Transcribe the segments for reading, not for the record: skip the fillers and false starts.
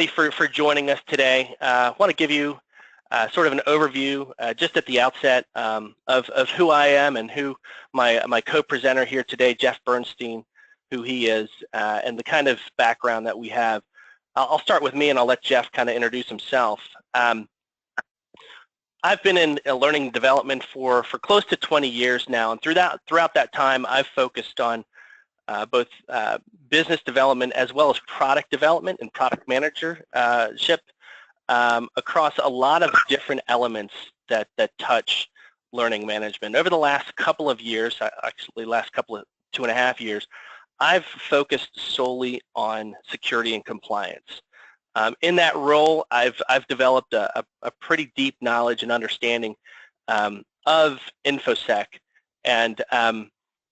for joining us today. I want to give you sort of an overview just at the outset of who I am and who my co-presenter here today, Jeff Bernstein, who he is, and the kind of background that we have. I'll start with me and I'll let Jeff kind of introduce himself. I've been in learning development for close to 20 years now, and throughout that time I've focused on both business development as well as product development and product managership across a lot of different elements that touch learning management. Over the last couple of years, actually last couple of 2.5 years, I've focused solely on security and compliance. In that role, I've developed a pretty deep knowledge and understanding of InfoSec, and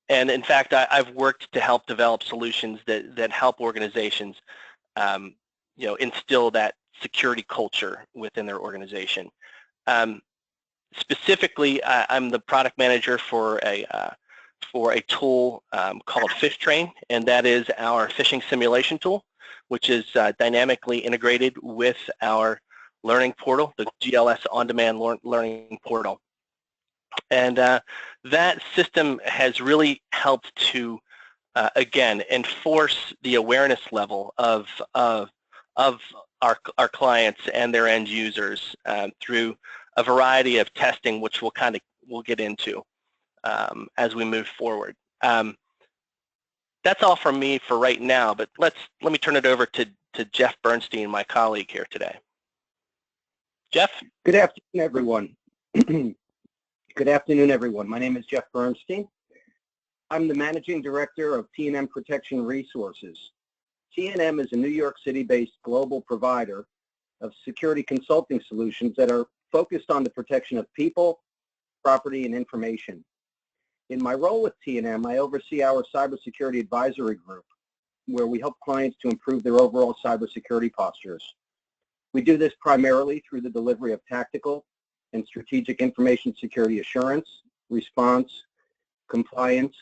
in fact, I've worked to help develop solutions that help organizations, instill that security culture within their organization. Specifically, I'm the product manager for a tool called Phishing, and that is our phishing simulation tool, which is dynamically integrated with our learning portal, the GLS On Demand learning portal. And that system has really helped to, again, enforce the awareness level of our clients and their end users through a variety of testing, which we'll get into as we move forward. That's all from me for right now, but let me turn it over to Jeff Bernstein, my colleague here today. Jeff? Good afternoon, everyone. Good afternoon, everyone. My name is Jeff Bernstein. I'm the Managing Director of T&M Protection Resources. T&M is a New York City-based global provider of security consulting solutions that are focused on the protection of people, property, and information. In my role with T&M, I oversee our cybersecurity advisory group, where we help clients to improve their overall cybersecurity postures. We do this primarily through the delivery of tactical and strategic information security assurance, response, compliance,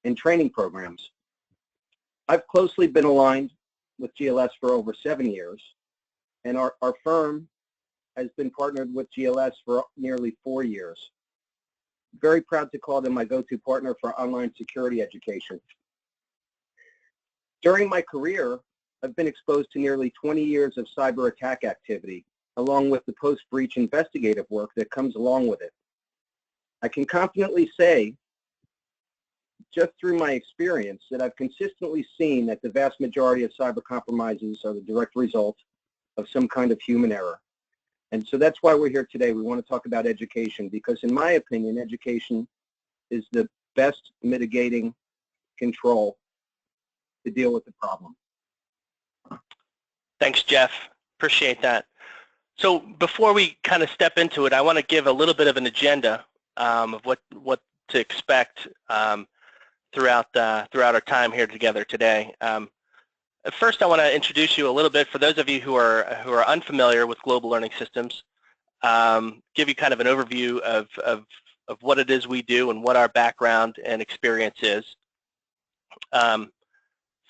and training programs. I've closely been aligned with GLS for over 7 years, and our firm has been partnered with GLS for nearly 4 years. Very proud to call them my go-to partner for online security education. During my career, I've been exposed to nearly 20 years of cyber attack activity, along with the post-breach investigative work that comes along with it. I can confidently say, just through my experience, that I've consistently seen that the vast majority of cyber compromises are the direct result of some kind of human error. And so that's why we're here today. We want to talk about education because, in my opinion, education is the best mitigating control to deal with the problem. Thanks, Jeff. Appreciate that. So before we kind of step into it, I want to give a little bit of an agenda of what to expect throughout our time here together today. First, I want to introduce you a little bit for those of you who are unfamiliar with global learning systems. Give you kind of an overview of what it is we do and what our background and experience is.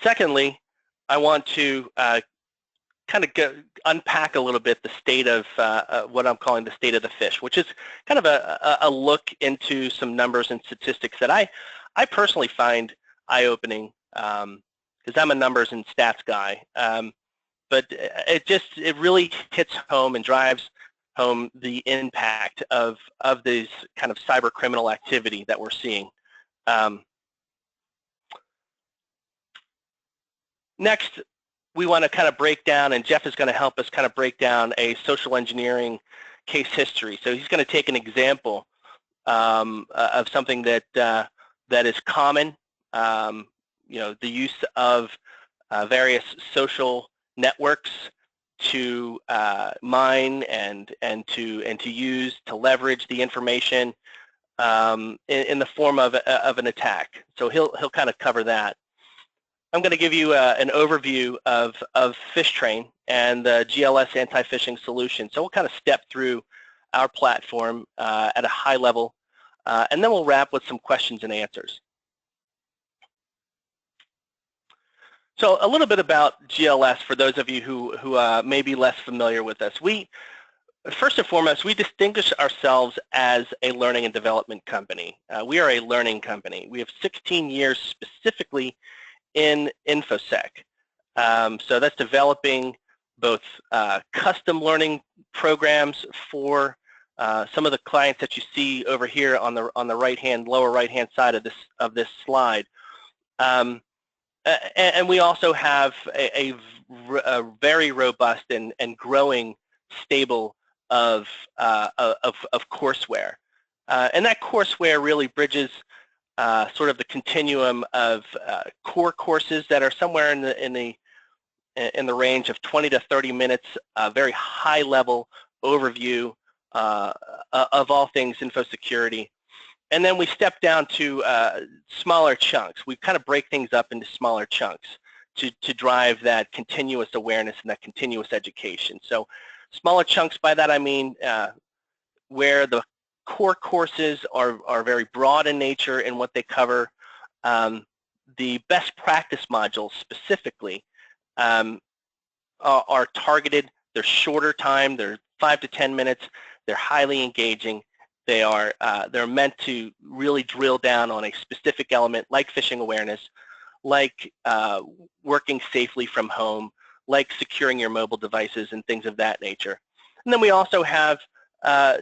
Secondly, I want to kind of unpack a little bit the state of what I'm calling the state of the fish, which is kind of a look into some numbers and statistics that I personally find eye-opening. Because I'm a numbers and stats guy, but it really hits home and drives home the impact of these kind of cyber criminal activity that we're seeing. Next, we want to kind of break down, and Jeff is going to help us kind of break down a social engineering case history. So he's going to take an example of something that is common. The use of various social networks to mine and to use to leverage the information in the form of an attack. So he'll kind of cover that. I'm going to give you an overview of Phishing and the GLS anti-phishing solution. So we'll kind of step through our platform at a high level, and then we'll wrap with some questions and answers. So a little bit about GLS for those of you who may be less familiar with us. First and foremost, we distinguish ourselves as a learning and development company. We are a learning company. We have 16 years specifically in InfoSec. So that's developing both custom learning programs for some of the clients that you see over here on the lower right-hand side of this slide. And we also have a very robust and growing stable of courseware. And that courseware really bridges sort of the continuum of core courses that are somewhere in the range of 20 to 30 minutes, very high-level overview of all things info security. And then we step down to smaller chunks. We kind of break things up into smaller chunks to drive that continuous awareness and that continuous education. So smaller chunks, by that I mean where the core courses are very broad in nature in what they cover. The best practice modules specifically are targeted. They're shorter time. They're 5 to 10 minutes. They're highly engaging. They're meant to really drill down on a specific element like phishing awareness, like working safely from home, like securing your mobile devices and things of that nature. And then we also have a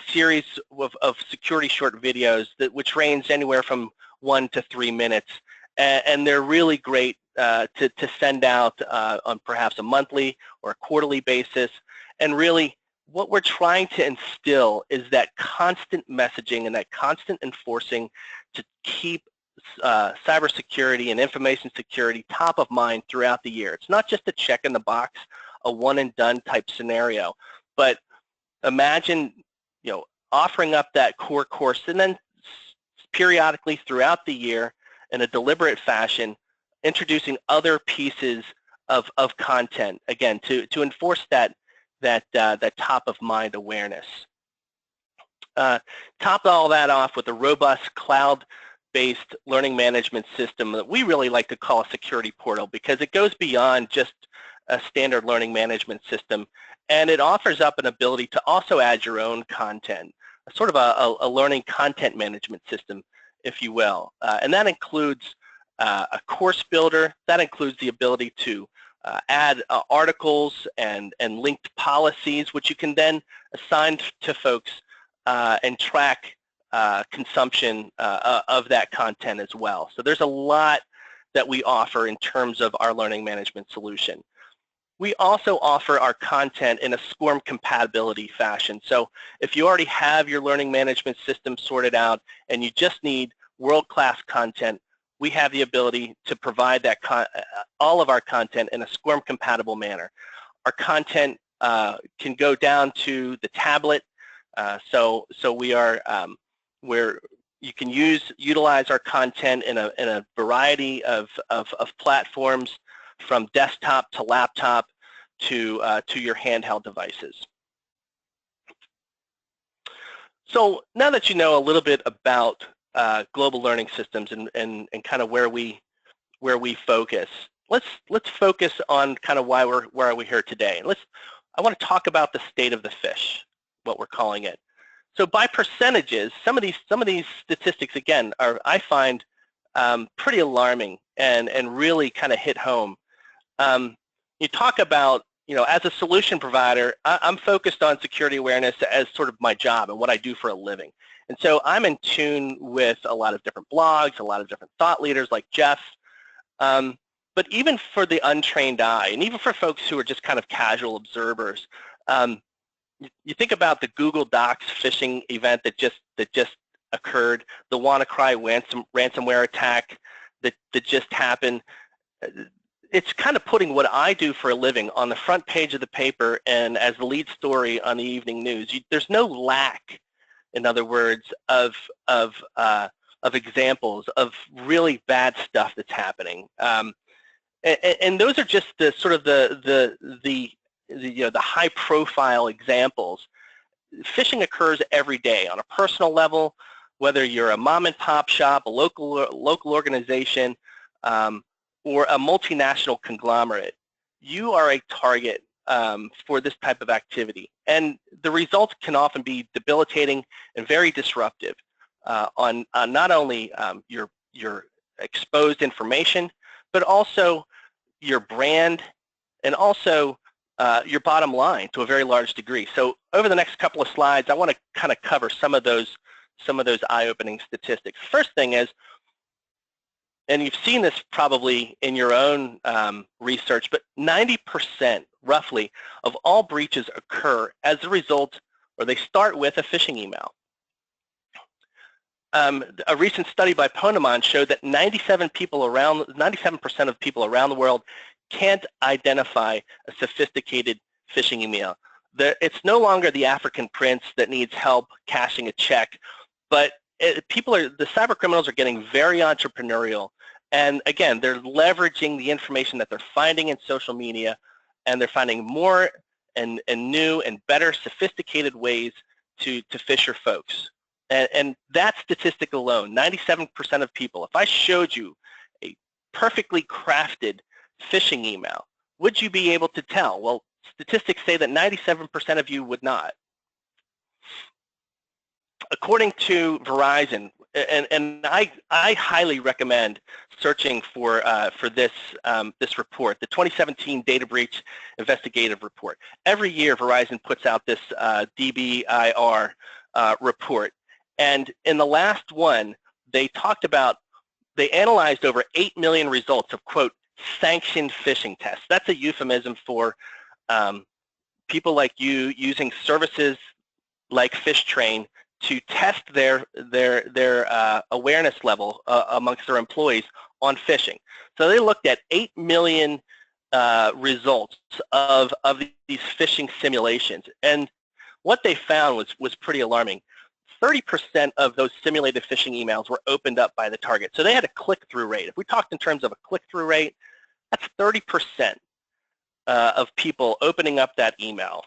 series of security short videos which range anywhere from 1 to 3 minutes, and they're really great to send out on perhaps a monthly or a quarterly basis. And really, what we're trying to instill is that constant messaging and that constant enforcing to keep cybersecurity and information security top of mind throughout the year. It's not just a check in the box, a one and done type scenario, but imagine offering up that core course and then periodically throughout the year in a deliberate fashion introducing other pieces of content, again, to enforce that top of mind awareness. Top all that off with a robust cloud-based learning management system that we really like to call a security portal, because it goes beyond just a standard learning management system, and it offers up an ability to also add your own content, sort of a learning content management system, if you will. And that includes a course builder. That includes the ability to add articles and linked policies, which you can then assign to folks and track consumption of that content as well. So there's a lot that we offer in terms of our learning management solution. We also offer our content in a SCORM compatibility fashion. So if you already have your learning management system sorted out and you just need world-class content, we have the ability to provide that all of our content in a SCORM compatible manner. Our content can go down to the tablet, so we are where you can utilize our content in a variety of platforms, from desktop to laptop to your handheld devices. So now that you know a little bit about global learning systems and kind of where we focus, let's focus on kind of why we're here today. I want to talk about the state of the phish, what we're calling it. So by percentages, some of these statistics again I find pretty alarming and really kind of hit home. You talk about, as a solution provider, I'm focused on security awareness as sort of my job and what I do for a living. And so I'm in tune with a lot of different blogs, a lot of different thought leaders like Jeff. But even for the untrained eye, and even for folks who are just kind of casual observers, you think about the Google Docs phishing event that just occurred, the WannaCry ransomware attack that just happened. It's kind of putting what I do for a living on the front page of the paper and as the lead story on the evening news. There's no lack, in other words, of examples of really bad stuff that's happening, and those are just the sort of the high-profile examples. Phishing occurs every day on a personal level, whether you're a mom-and-pop shop, a local organization, or a multinational conglomerate, you are a target for this type of activity. And the results can often be debilitating and very disruptive on not only your exposed information, but also your brand and also your bottom line to a very large degree. So over the next couple of slides, I want to kind of cover some of those eye-opening statistics. First thing is, and you've seen this probably in your own research, but 90% roughly of all breaches occur as a result, or they start with a phishing email. A recent study by Ponemon showed that 97% of people around the world can't identify a sophisticated phishing email. It's no longer the African prince that needs help cashing a check, but the cyber criminals are getting very entrepreneurial, and again, they're leveraging the information that they're finding in social media, and they're finding more and new and better sophisticated ways to phish your folks. And that statistic alone, 97% of people, if I showed you a perfectly crafted phishing email, would you be able to tell? Well, statistics say that 97% of you would not. According to Verizon, and I highly recommend searching for this report, the 2017 Data Breach Investigative Report. Every year, Verizon puts out this DBIR report, and in the last one, they analyzed over 8 million results of, quote, sanctioned phishing tests. That's a euphemism for people like you using services like PhishTrain to test their awareness level amongst their employees on phishing. So they looked at 8 million results of these phishing simulations, and what they found was pretty alarming. 30% of those simulated phishing emails were opened up by the target. So they had a click-through rate. If we talked in terms of a click-through rate, that's 30% of people opening up that email.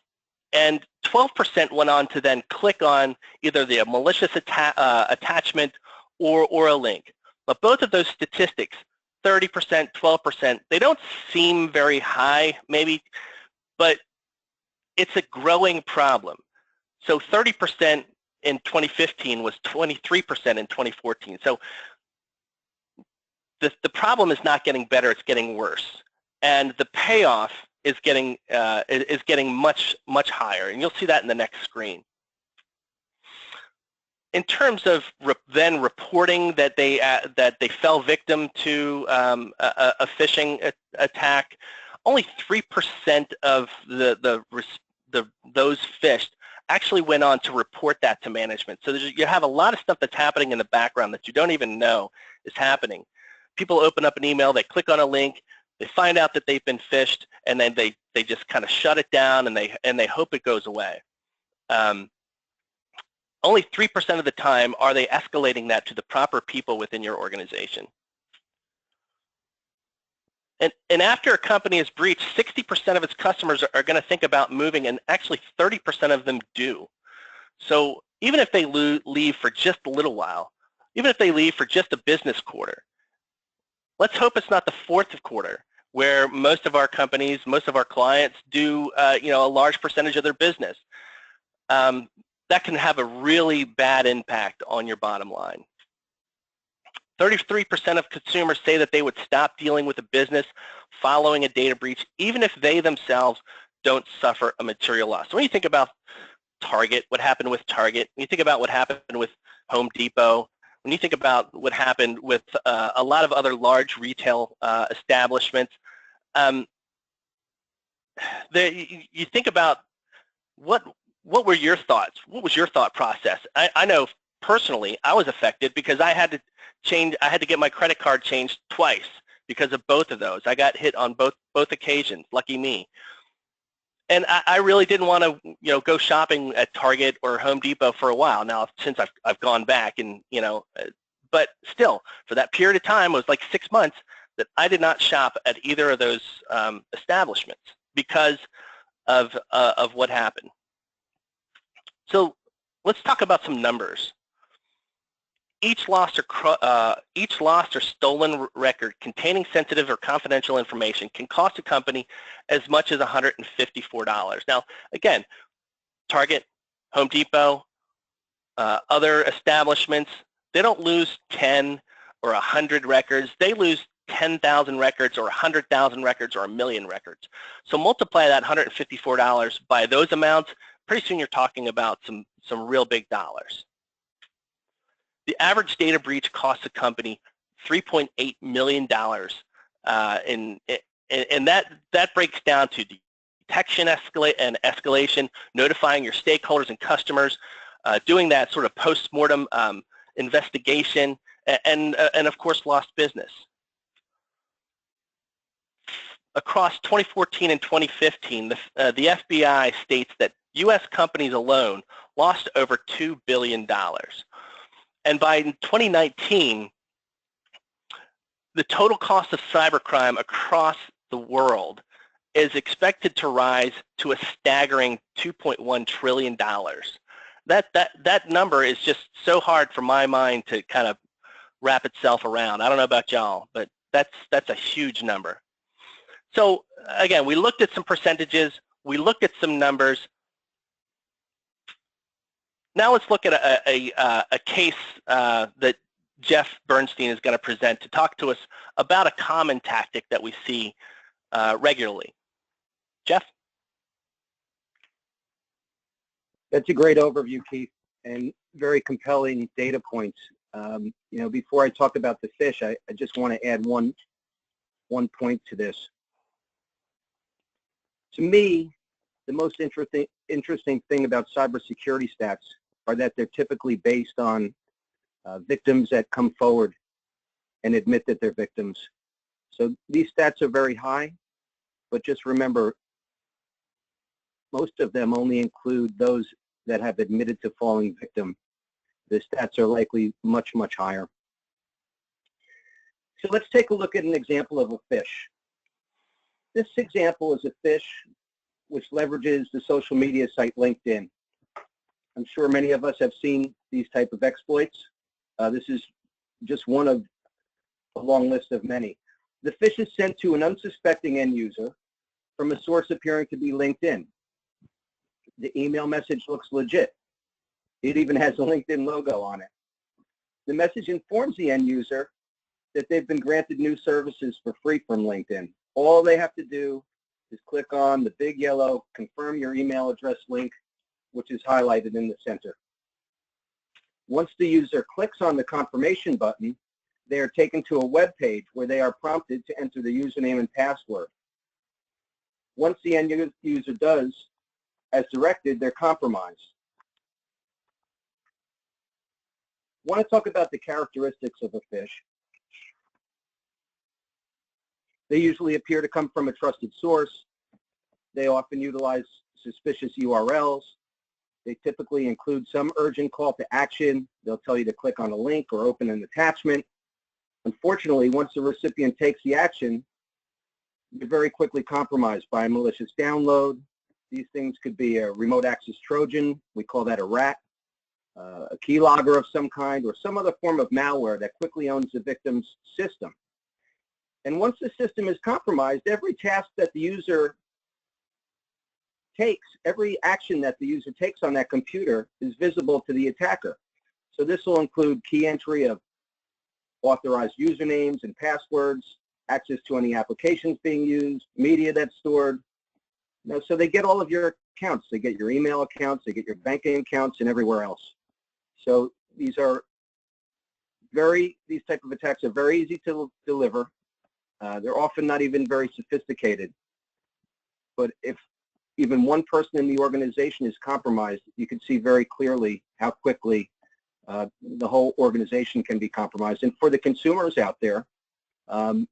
And 12% went on to then click on either the malicious attachment or a link. But both of those statistics, 30%, 12%, they don't seem very high maybe, but it's a growing problem. So 30% in 2015 was 23% in 2014. So the problem is not getting better, it's getting worse. And the payoff is getting much higher, and you'll see that in the next screen. In terms of then reporting that they fell victim to a phishing attack, only 3% of those phished actually went on to report that to management. So you have a lot of stuff that's happening in the background that you don't even know is happening. People open up an email, they click on a link, they find out that they've been phished, and then they just kind of shut it down, and they hope it goes away. Only 3% of the time are they escalating that to the proper people within your organization. And after a company is breached, 60% of its customers are going to think about moving, and actually 30% of them do. So even if they leave for just a little while, even if they leave for just a business quarter, let's hope it's not the fourth quarter where most of our companies, most of our clients do a large percentage of their business. That can have a really bad impact on your bottom line. 33% of consumers say that they would stop dealing with a business following a data breach, even if they themselves don't suffer a material loss. So when you think about Target, what happened with Target, when you think about what happened with Home Depot, when you think about what happened with a lot of other large retail establishments, you think about what were your thoughts? What was your thought process? I know personally I was affected because I had to get my credit card changed twice because of both of those. I got hit on both occasions, lucky me. And I really didn't want to go shopping at Target or Home Depot for a while now, since I've gone back, and but still, for that period of time, it was like 6 months that I did not shop at either of those establishments because of what happened. So let's talk about some numbers. each lost or stolen record containing sensitive or confidential information can cost a company as much as $154. Now, again, Target, Home Depot, other establishments, they don't lose 10 or 100 records. They lose 10,000 records or 100,000 records or 1,000,000 records. So multiply that $154 by those amounts, pretty soon you're talking about some real big dollars. The average data breach costs a company $3.8 million, and that breaks down to detection and escalation, notifying your stakeholders and customers, doing that sort of post-mortem investigation, and of course lost business. Across 2014 and 2015, the FBI states that U.S. companies alone lost over $2 billion. And by 2019, the total cost of cybercrime across the world is expected to rise to a staggering $2.1 trillion. That number is just so hard for my mind to kind of wrap itself around. I don't know about y'all, but that's a huge number. So again, we looked at some percentages, we looked at some numbers. Now let's look at a case that Jeff Bernstein is going to present to talk to us about a common tactic that we see regularly. Jeff? That's a great overview, Keith, and very compelling data points. You know, before I talk about the fish, I just want to add one point to this. To me, the most interesting thing about cybersecurity stats are that they're typically based on victims that come forward and admit that they're victims. So these stats are very high, but just remember, most of them only include those that have admitted to falling victim. The stats are likely much, much higher. So let's take a look at an example of a phish. This example is a phish which leverages the social media site LinkedIn. I'm sure many of us have seen these type of exploits. This is just one of a long list of many. The phish is sent to an unsuspecting end user from a source appearing to be LinkedIn. The email message looks legit. It even has a LinkedIn logo on it. The message informs the end user that they've been granted new services for free from LinkedIn. All they have to do is click on the big yellow confirm your email address link, which is highlighted in the center. Once the user clicks on the confirmation button, they are taken to a web page where they are prompted to enter the username and password. Once the end user does as directed, they're compromised. I want to talk about the characteristics of a phish. They usually appear to come from a trusted source. They often utilize suspicious URLs. They typically include some urgent call to action. They'll tell you to click on a link or open an attachment. Unfortunately, once the recipient takes the action, you're very quickly compromised by a malicious download. These things could be a remote access Trojan, we call that a rat, a keylogger of some kind, or some other form of malware that quickly owns the victim's system. And once the system is compromised, every task that the user takes, every action that the user takes on that computer is visible to the attacker. So this will include key entry of authorized usernames and passwords, access to any applications being used, media that's stored. You know, so they get all of your accounts. They get your email accounts, they get your banking accounts, and everywhere else. So these type of attacks are very easy to deliver. They're often not even very sophisticated. But if even one person in the organization is compromised, you can see very clearly how quickly the whole organization can be compromised. And for the consumers out there,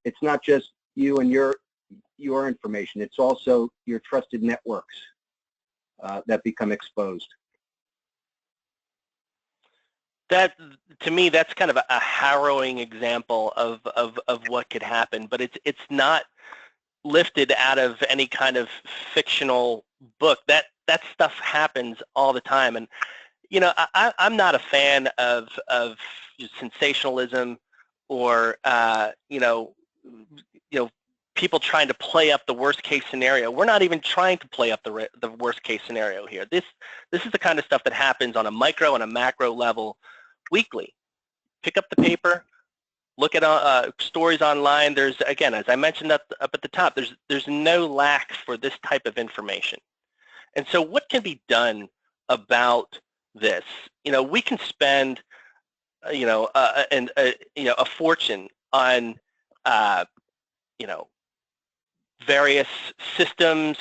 it's not just you and your information, it's also your trusted networks that become exposed. That, to me, that's kind of a harrowing example of what could happen, but it's not lifted out of any kind of fictional book. That stuff happens all the time. And you know, I'm not a fan of sensationalism or people trying to play up the worst case scenario. We're not even trying to play up the worst case scenario here. This is the kind of stuff that happens on a micro and a macro level weekly. Pick up the paper, look at stories online. There's, again, as I mentioned up at the top, there's no lack for this type of information. And so what can be done about this? We can spend a fortune on various systems.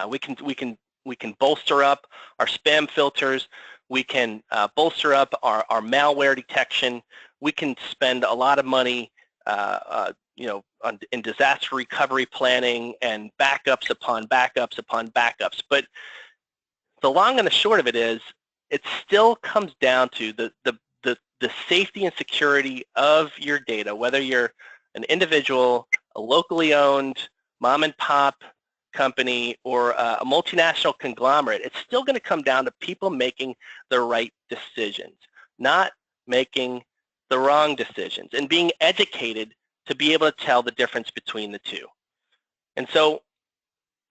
We can bolster up our spam filters. We can bolster up our malware detection. We can spend a lot of money in disaster recovery planning and backups upon backups upon backups. But the long and the short of it is, it still comes down to the safety and security of your data, whether you're an individual, a locally owned mom and pop company, or a multinational conglomerate. It's still going to come down to people making the right decisions, not making the wrong decisions, and being educated to be able to tell the difference between the two. And so,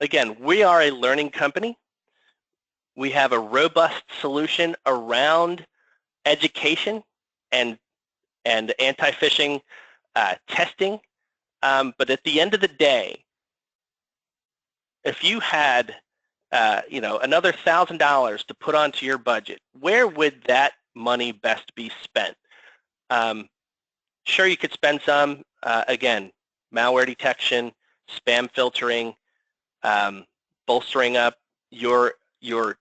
again, we are a learning company. We have a robust solution around education and anti-phishing testing. But at the end of the day, if you had another $1,000 to put onto your budget, where would that money best be spent? Sure, you could spend some, again, malware detection, spam filtering, bolstering up your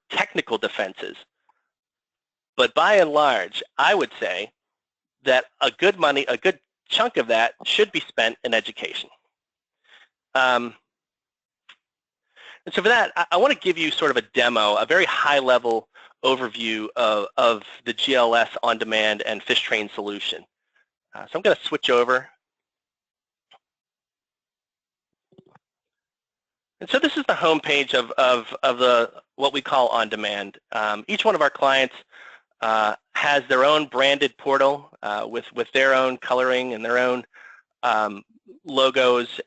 technical defenses. But by and large, I would say that a good chunk of that should be spent in education. And so for that, I want to give you sort of a demo, a very high-level overview of the GLS On Demand and PhishTrain solution. So I'm going to switch over. And so this is the home page of what we call On Demand. Each one of our clients has their own branded portal with their own coloring and their own logos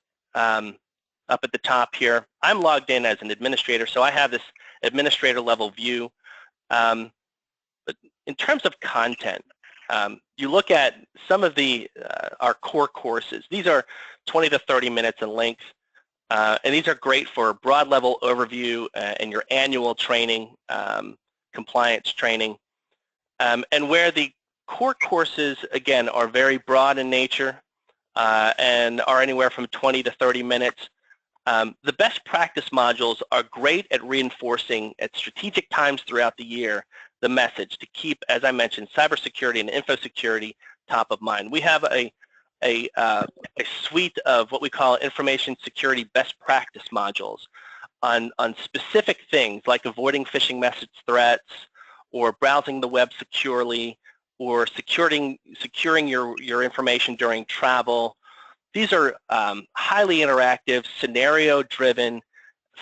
up at the top here. I'm logged in as an administrator, so I have this administrator level view. But in terms of content, you look at some of our core courses. These are 20 to 30 minutes in length, and these are great for broad level overview and your annual training, compliance training. And where the core courses, again, are very broad in nature and are anywhere from 20 to 30 minutes, the best practice modules are great at reinforcing at strategic times throughout the year the message to keep, as I mentioned, cybersecurity and info security top of mind. We have a suite of what we call information security best practice modules on specific things like avoiding phishing message threats, or browsing the web securely, or securing your information during travel. These are highly interactive, scenario-driven,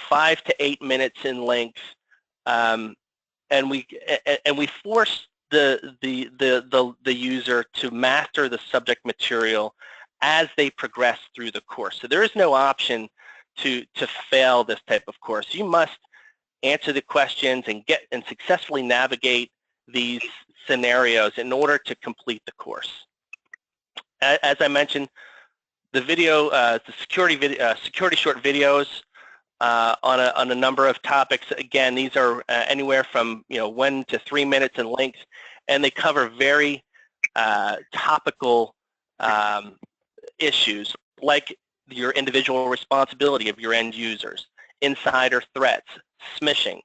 5 to 8 minutes in length, and we force the user to master the subject material as they progress through the course. So there is no option to fail this type of course. You must answer the questions and successfully navigate these scenarios in order to complete the course. As I mentioned, the video, the security short videos on a number of topics. Again, these are anywhere from 1 to 3 minutes in length, and they cover very topical issues like your individual responsibility of your end users, insider threats, smishing,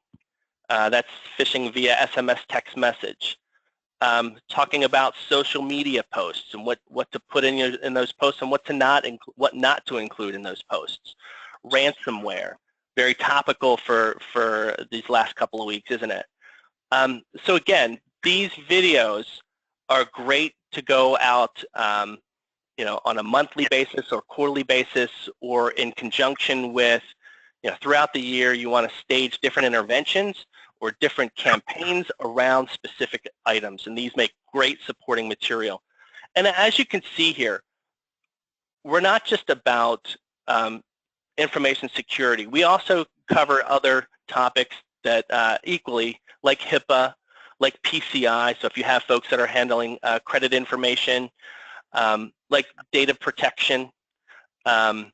that's phishing via SMS text message, talking about social media posts and what to put in those posts and what not to include in those posts, ransomware, very topical for these last couple of weeks, isn't it? So again, these videos are great to go out on a monthly basis or quarterly basis, or in conjunction with, throughout the year you want to stage different interventions or different campaigns around specific items, and these make great supporting material And as you can see here, we're not just about information security. We also cover other topics that equally, like HIPAA, like PCI, so if you have folks that are handling credit information, like data protection. So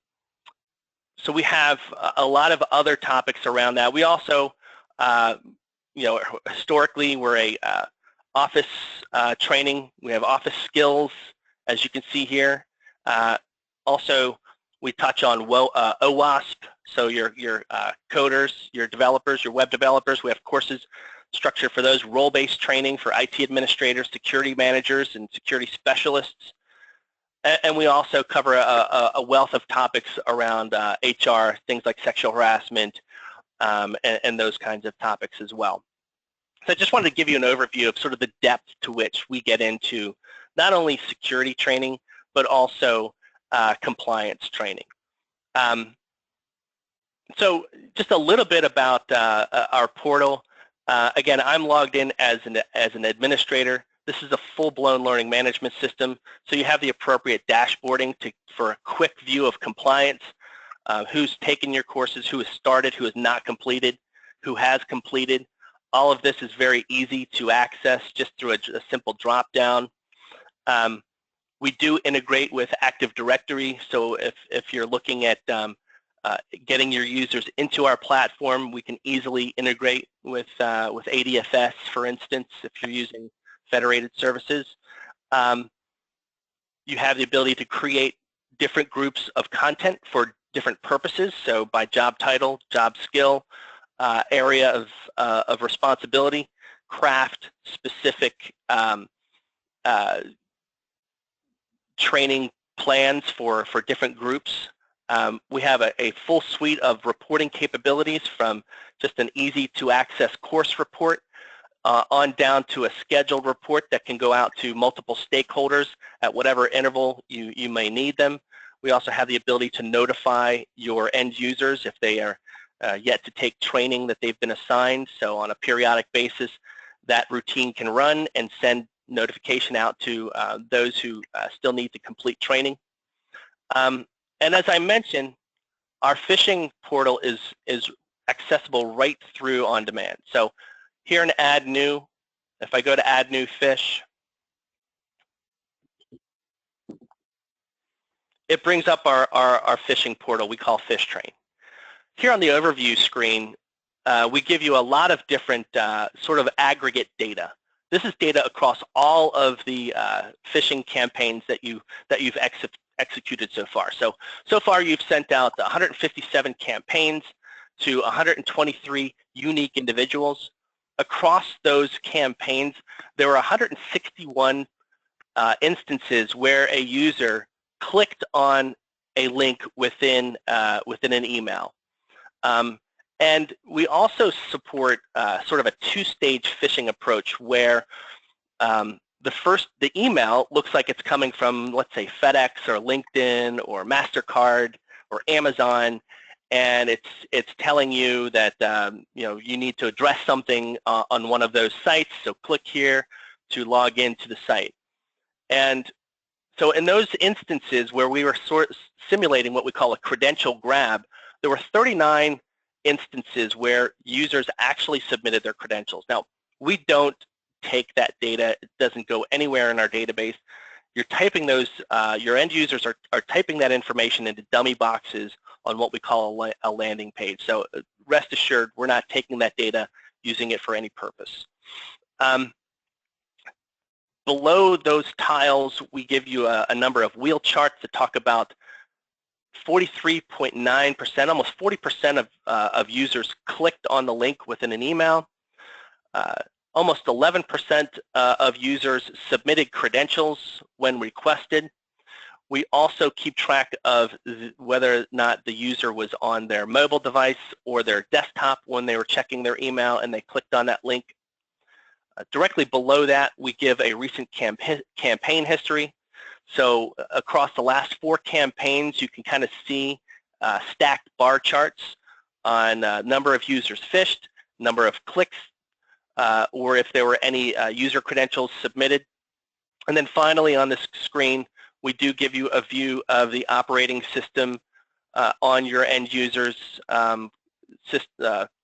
we have a lot of other topics around that. We also, historically, we're a office training. We have office skills, as you can see here. Also, we touch on OWASP, so your coders, your developers, your web developers. We have courses structured for those, role-based training for IT administrators, security managers, and security specialists. And we also cover a wealth of topics around HR, things like sexual harassment, and those kinds of topics as well. So I just wanted to give you an overview of sort of the depth to which we get into not only security training, but also compliance training. So just a little bit about our portal. Again, I'm logged in as an administrator. This is a full-blown learning management system, so you have the appropriate dashboarding for a quick view of compliance, who's taken your courses, who has started, who has not completed, who has completed. All of this is very easy to access just through a simple drop-down. We do integrate with Active Directory, so if you're looking at getting your users into our platform, we can easily integrate with ADFS, for instance, if you're using federated services. You have the ability to create different groups of content for different purposes, so by job title, job skill, area of responsibility, craft specific training plans for different groups. We have a full suite of reporting capabilities, from just an easy to access course report on down to a scheduled report that can go out to multiple stakeholders at whatever interval you may need them. We also have the ability to notify your end users if they are yet to take training that they've been assigned. So on a periodic basis, that routine can run and send notification out to those who still need to complete training. And as I mentioned, our phishing portal is accessible right through On Demand. So here in Add New, if I go to Add New Phish, it brings up our phishing portal we call PhishTrain. Here on the overview screen, we give you a lot of different sort of aggregate data. This is data across all of the phishing campaigns that you've executed so far. So far you've sent out 157 campaigns to 123 unique individuals. Across those campaigns, there were 161 instances where a user clicked on a link within an email. And we also support sort of a two-stage phishing approach where the email looks like it's coming from, let's say, FedEx or LinkedIn or MasterCard or Amazon, and it's telling you that you need to address something on one of those sites. So click here to log into the site. And so in those instances where we were simulating what we call a credential grab, there were 39 instances where users actually submitted their credentials. Now, we don't take that data. It doesn't go anywhere in our database. You're typing those, your end users are typing that information into dummy boxes on what we call a landing page. So rest assured, we're not taking that data, using it for any purpose. Below those tiles, we give you a number of wheel charts that talk about 43.9%, almost 40% of users clicked on the link within an email. Almost 11% of users submitted credentials when requested. We also keep track of whether or not the user was on their mobile device or their desktop when they were checking their email and they clicked on that link. Directly below that, we give a recent campaign history. So across the last 4 campaigns, you can kind of see stacked bar charts on number of users phished, number of clicks, or if there were any user credentials submitted. And then finally on this screen, we do give you a view of the operating system on your end users'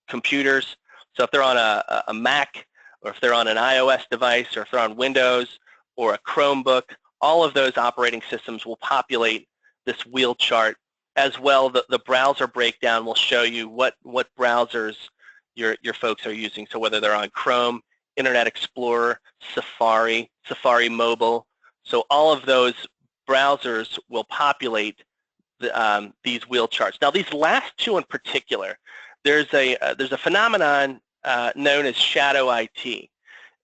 computers. So if they're on a Mac, or if they're on an iOS device, or if they're on Windows or a Chromebook, all of those operating systems will populate this wheel chart. As well, the browser breakdown will show you what browsers your folks are using. So whether they're on Chrome, Internet Explorer, Safari, Safari Mobile. So all of those browsers will populate these wheel charts. Now these last two in particular, there's a phenomenon known as shadow IT.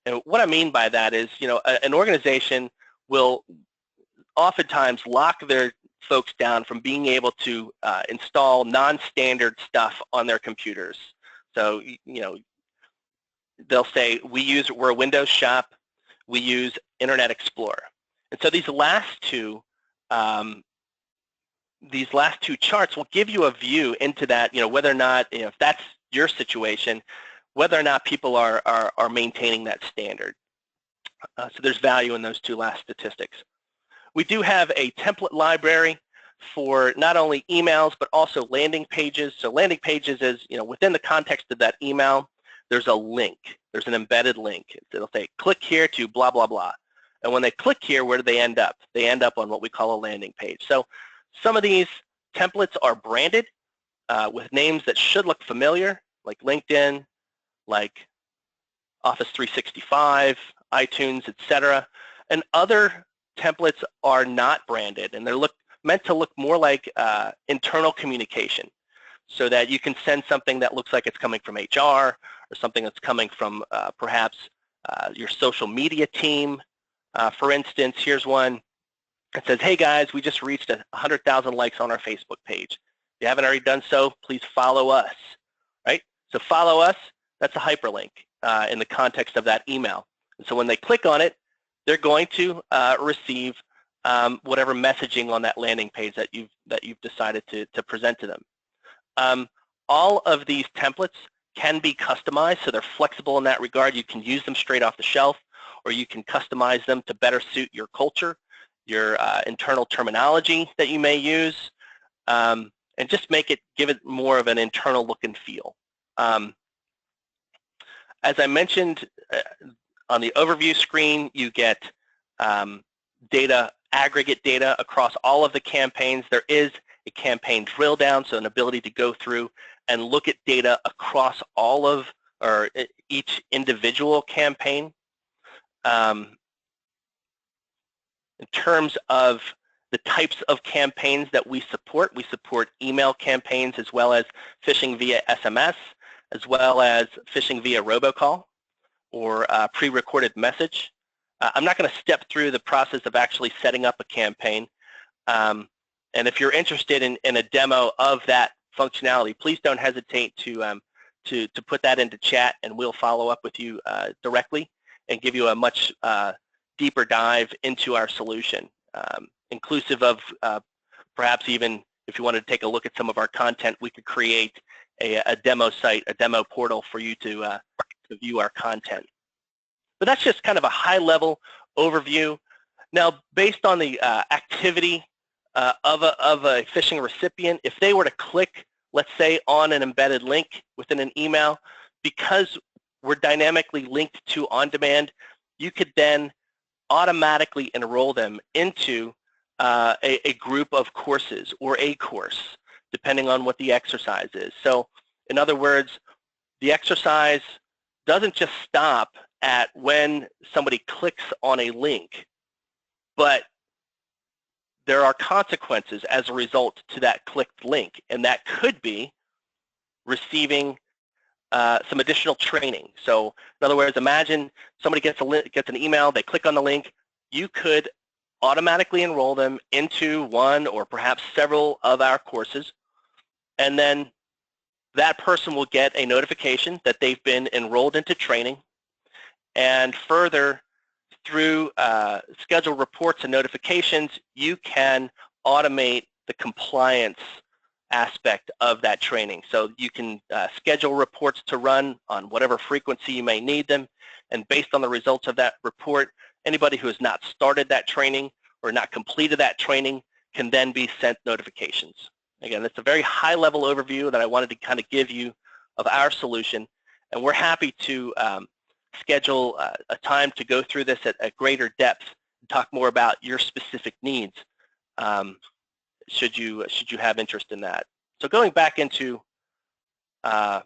And what I mean by that is, an organization will oftentimes lock their folks down from being able to install non-standard stuff on their computers. So, they'll say, we're a Windows shop, we use Internet Explorer. And so these last two charts will give you a view into that, whether or not, if that's your situation, whether or not people are maintaining that standard. So there's value in those two last statistics. We do have a template library for not only emails, but also landing pages. So landing pages is, within the context of that email, there's a link. There's an embedded link. It'll say, click here to blah, blah, blah. And when they click here, where do they end up? They end up on what we call a landing page. So some of these templates are branded with names that should look familiar, like LinkedIn, like Office 365, iTunes, etc. And other templates are not branded, and they're meant to look more like internal communication, so that you can send something that looks like it's coming from HR, or something that's coming from perhaps your social media team. For instance, here's one that says, hey guys, we just reached 100,000 likes on our Facebook page. If you haven't already done so, please follow us, right? So follow us, that's a hyperlink in the context of that email. And so when they click on it, they're going to receive whatever messaging on that landing page that you've decided to present to them. All of these templates can be customized, so they're flexible in that regard. You can use them straight off the shelf, or you can customize them to better suit your culture, your internal terminology that you may use, and just give it more of an internal look and feel. As I mentioned, on the overview screen, you get aggregate data across all of the campaigns. There is a campaign drill down, so an ability to go through and look at data across all of, or each individual campaign. In terms of the types of campaigns that we support email campaigns, as well as phishing via SMS, as well as phishing via robocall or pre-recorded message. I'm not going to step through the process of actually setting up a campaign. And if you're interested in a demo of that functionality, please don't hesitate to put that into chat, and we'll follow up with you directly and give you a much deeper dive into our solution, inclusive of perhaps even if you wanted to take a look at some of our content, we could create a demo site, a demo portal for you to view our content. But that's just kind of a high-level overview. Now, based on the activity of a phishing recipient, if they were to click, let's say, on an embedded link within an email, because we're dynamically linked to On Demand, you could then automatically enroll them into a group of courses or a course, depending on what the exercise is. So, in other words, the exercise doesn't just stop at when somebody clicks on a link, but there are consequences as a result to that clicked link, and that could be receiving some additional training. So in other words, imagine somebody gets an email, they click on the link, you could automatically enroll them into one or perhaps several of our courses, and then that person will get a notification that they've been enrolled into training, and further through scheduled reports and notifications, you can automate the compliance aspect of that training. So you can schedule reports to run on whatever frequency you may need them, and based on the results of that report, Anybody who has not started that training or not completed that training can then be sent notifications. Again, that's a very high-level overview that I wanted to kind of give you of our solution, and we're happy to schedule a time to go through this at greater depth and talk more about your specific needs, should you have interest in that. So going back into our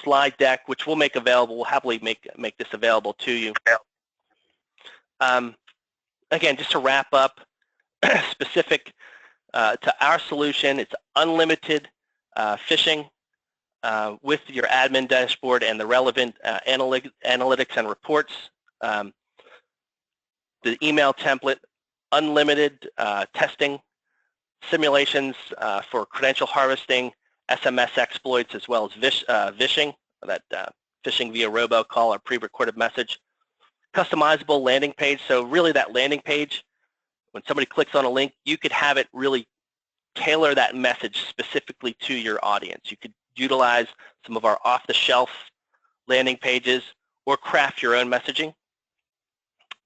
slide deck, which we'll make available, we'll happily make this available to you. Again, just to wrap up, specific to our solution, it's unlimited phishing with your admin dashboard and the relevant analytics and reports. The email template, unlimited testing, simulations for credential harvesting, SMS exploits, as well as phishing, that phishing via robocall or pre-recorded message. Customizable landing page, so really that landing page, when somebody clicks on a link, you could have it really tailor that message specifically to your audience. You could utilize some of our off-the-shelf landing pages or craft your own messaging.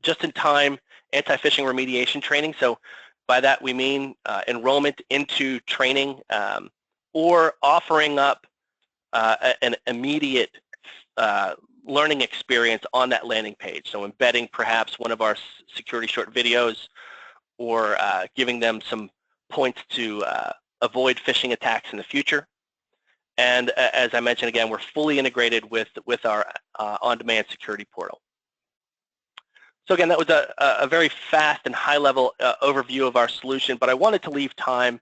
Just-in-time anti-phishing remediation training, so by that we mean enrollment into training or offering up an immediate learning experience on that landing page. So embedding perhaps one of our security short videos or giving them some points to avoid phishing attacks in the future. And as I mentioned again, we're fully integrated with our on-demand security portal. So again, that was a very fast and high-level overview of our solution, but I wanted to leave time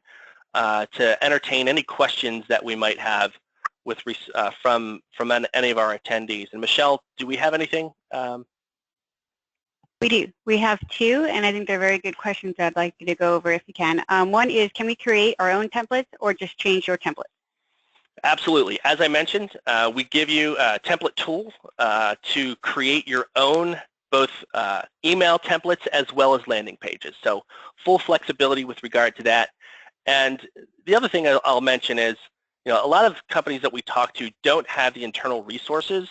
to entertain any questions that we might have with from any of our attendees. And Michelle, do we have anything? We do. We have two, and I think they're very good questions I'd like you to go over if you can. One is, can we create our own templates or just change your template? Absolutely. As I mentioned, we give you a template tool to create your own both email templates as well as landing pages. So full flexibility with regard to that. And the other thing I'll mention is, a lot of companies that we talk to don't have the internal resources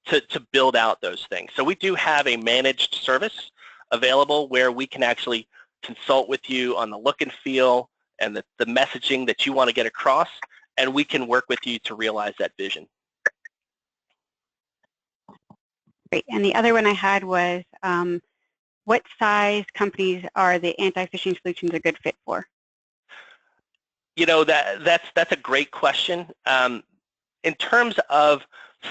to build out those things. So we do have a managed service available where we can actually consult with you on the look and feel and the messaging that you want to get across, and we can work with you to realize that vision. Great. And the other one I had was, what size companies are the anti-phishing solutions a good fit for? That's a great question. In terms of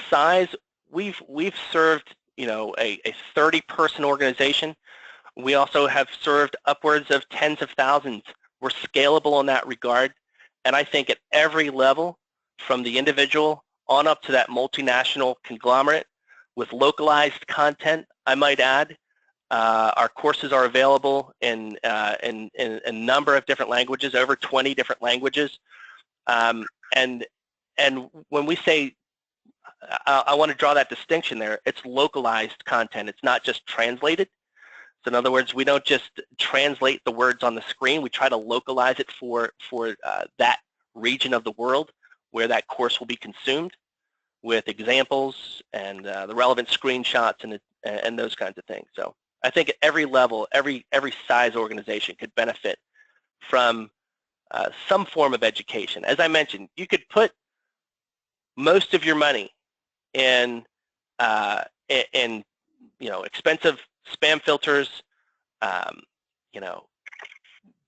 size, we've served a 30-person organization. We also have served upwards of tens of thousands. We're scalable in that regard, and I think at every level, from the individual on up to that multinational conglomerate with localized content, I might add. Our courses are available in a number of different languages, over 20 different languages. And when we say, I want to draw that distinction there, it's localized content. It's not just translated. So in other words, we don't just translate the words on the screen. We try to localize it for that region of the world where that course will be consumed, with examples and the relevant screenshots and those kinds of things. So I think at every level, every size organization could benefit from some form of education. As I mentioned, you could put most of your money in expensive spam filters,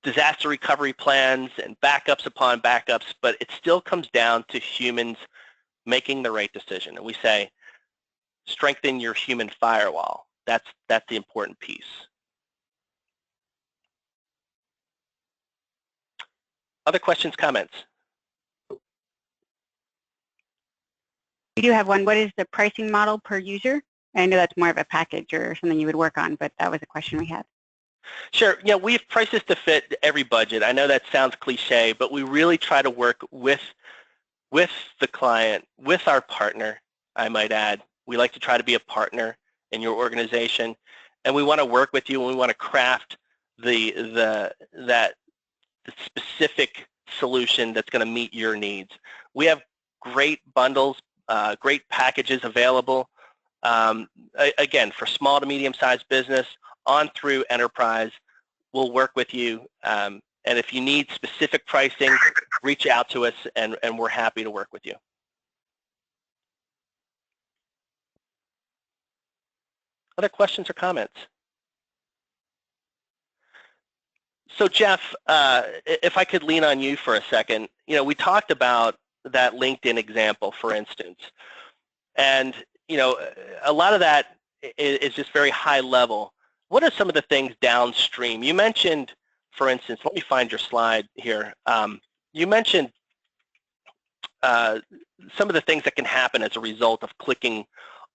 disaster recovery plans and backups upon backups, but it still comes down to humans making the right decision. And we say, strengthen your human firewall. That's the important piece. Other questions, comments? We do have one. What is the pricing model per user? I know that's more of a package or something you would work on, but that was a question we had. Sure. We've priced this to fit every budget. I know that sounds cliche, but we really try to work with the client, with our partner, I might add. We like to try to be a partner in your organization, and we want to work with you, and we want to craft the specific solution that's going to meet your needs. We have great bundles, great packages available Again, for small to medium-sized business, on through enterprise, we'll work with you. And if you need specific pricing, reach out to us, and we're happy to work with you. Other questions or comments? So Jeff, if I could lean on you for a second, we talked about that LinkedIn example, for instance, and a lot of that is just very high level. What are some of the things downstream? You mentioned, for instance, let me find your slide here. You mentioned some of the things that can happen as a result of clicking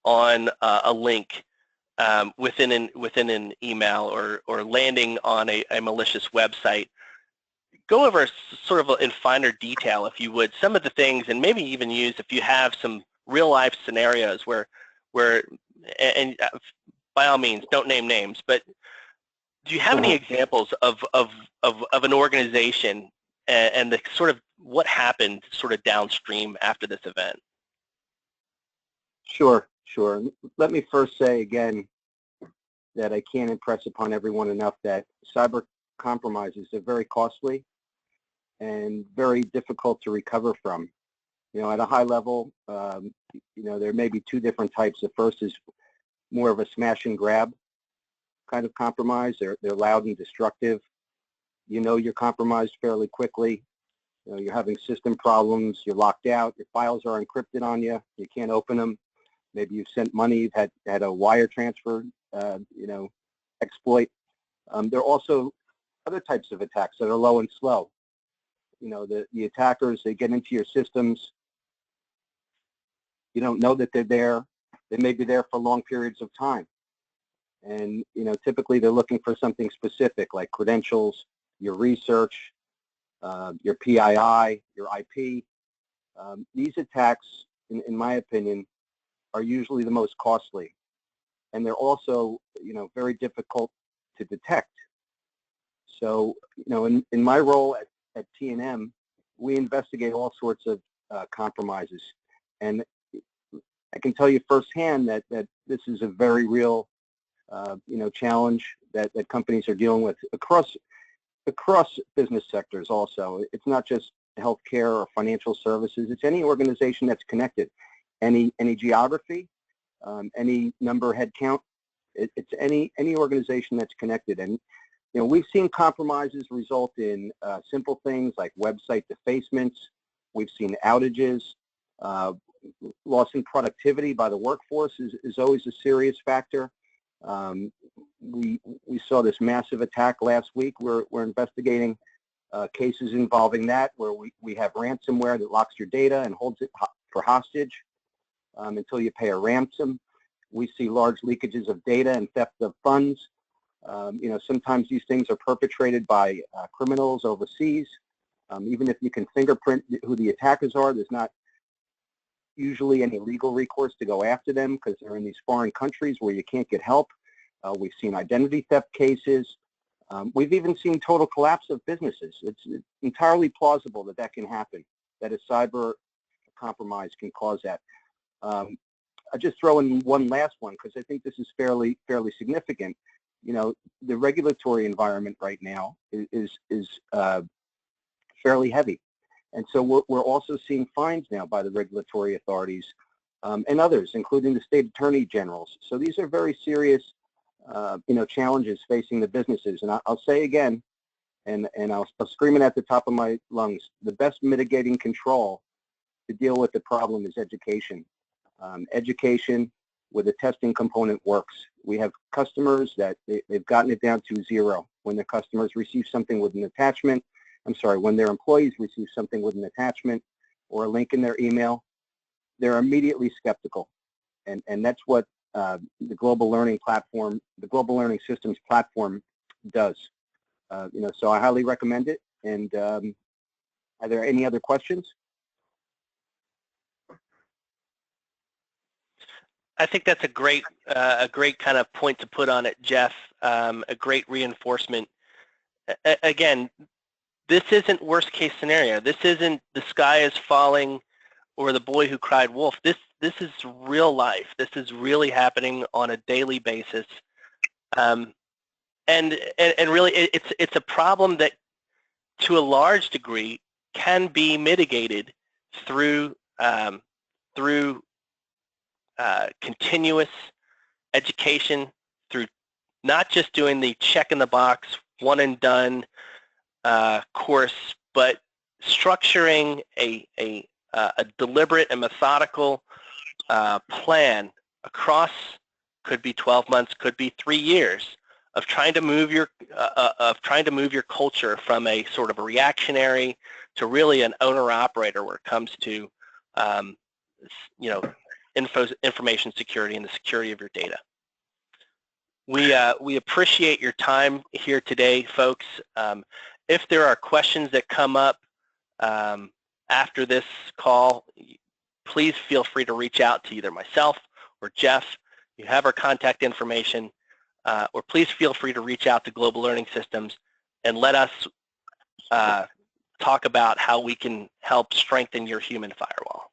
on a link within an email or landing on a malicious website. Go over sort of in finer detail, if you would, some of the things, and maybe even use, if you have some real life scenarios where and by all means, don't name names, but do you have any examples of an organization and the sort of what happened sort of downstream after this event? Sure. Let me first say again that I can't impress upon everyone enough that cyber compromises are very costly and very difficult to recover from. At a high level, there may be two different types. The first is more of a smash and grab kind of compromise. They're loud and destructive. You're compromised fairly quickly. You're having system problems. You're locked out. Your files are encrypted on you. You can't open them. Maybe you've sent money. You've had a wire transfer, exploit. There are also other types of attacks that are low and slow. The attackers, they get into your systems. You don't know that they're there. They may be there for long periods of time. And, typically they're looking for something specific like credentials, your research, your PII, your IP. These attacks, in my opinion, are usually the most costly. And they're also, very difficult to detect. So, in my role at T&M, we investigate all sorts of compromises. And I can tell you firsthand that this is a very real, challenge that companies are dealing with across business sectors also. It's not just healthcare or financial services. It's any organization that's connected, any geography, any number head count. It's any organization that's connected. And, we've seen compromises result in simple things like website defacements. We've seen outages. Loss in productivity by the workforce is always a serious factor. We saw this massive attack last week. We're investigating cases involving that, where we have ransomware that locks your data and holds it for hostage until you pay a ransom. We see large leakages of data and theft of funds. Sometimes these things are perpetrated by criminals overseas. Even if you can fingerprint who the attackers are, there's not usually any legal recourse to go after them because they're in these foreign countries where you can't get help. We've seen identity theft cases. We've even seen total collapse of businesses. It's entirely plausible that can happen, that a cyber compromise can cause that. I'll just throw in one last one because I think this is fairly significant. The regulatory environment right now is fairly heavy. And so we're also seeing fines now by the regulatory authorities and others, including the state attorney generals. So these are very serious, challenges facing the businesses. And I'll say again, and I'll scream it at the top of my lungs, the best mitigating control to deal with the problem is education. Education with a testing component works. We have customers that they've gotten it down to zero. When their customers receive something with an attachment, when their employees receive something with an attachment or a link in their email, they're immediately skeptical. And that's what the Global Learning Platform, the Global Learning Systems platform does. So I highly recommend it. And are there any other questions? I think that's a great kind of point to put on it, Jeff. A great reinforcement. Again, this isn't worst case scenario. This isn't the sky is falling or the boy who cried wolf. is real life. This is really happening on a daily basis, and really it's a problem that to a large degree can be mitigated through continuous education, through not just doing the check in the box, one and done course, but structuring a deliberate and methodical plan across, could be 12 months, could be 3 years, of trying to move your culture from a sort of a reactionary to really an owner-operator where it comes to information security and the security of your data. We appreciate your time here today, folks. If there are questions that come up after this call, please feel free to reach out to either myself or Jeff. You have our contact information, or please feel free to reach out to Global Learning Systems and let us talk about how we can help strengthen your human firewall.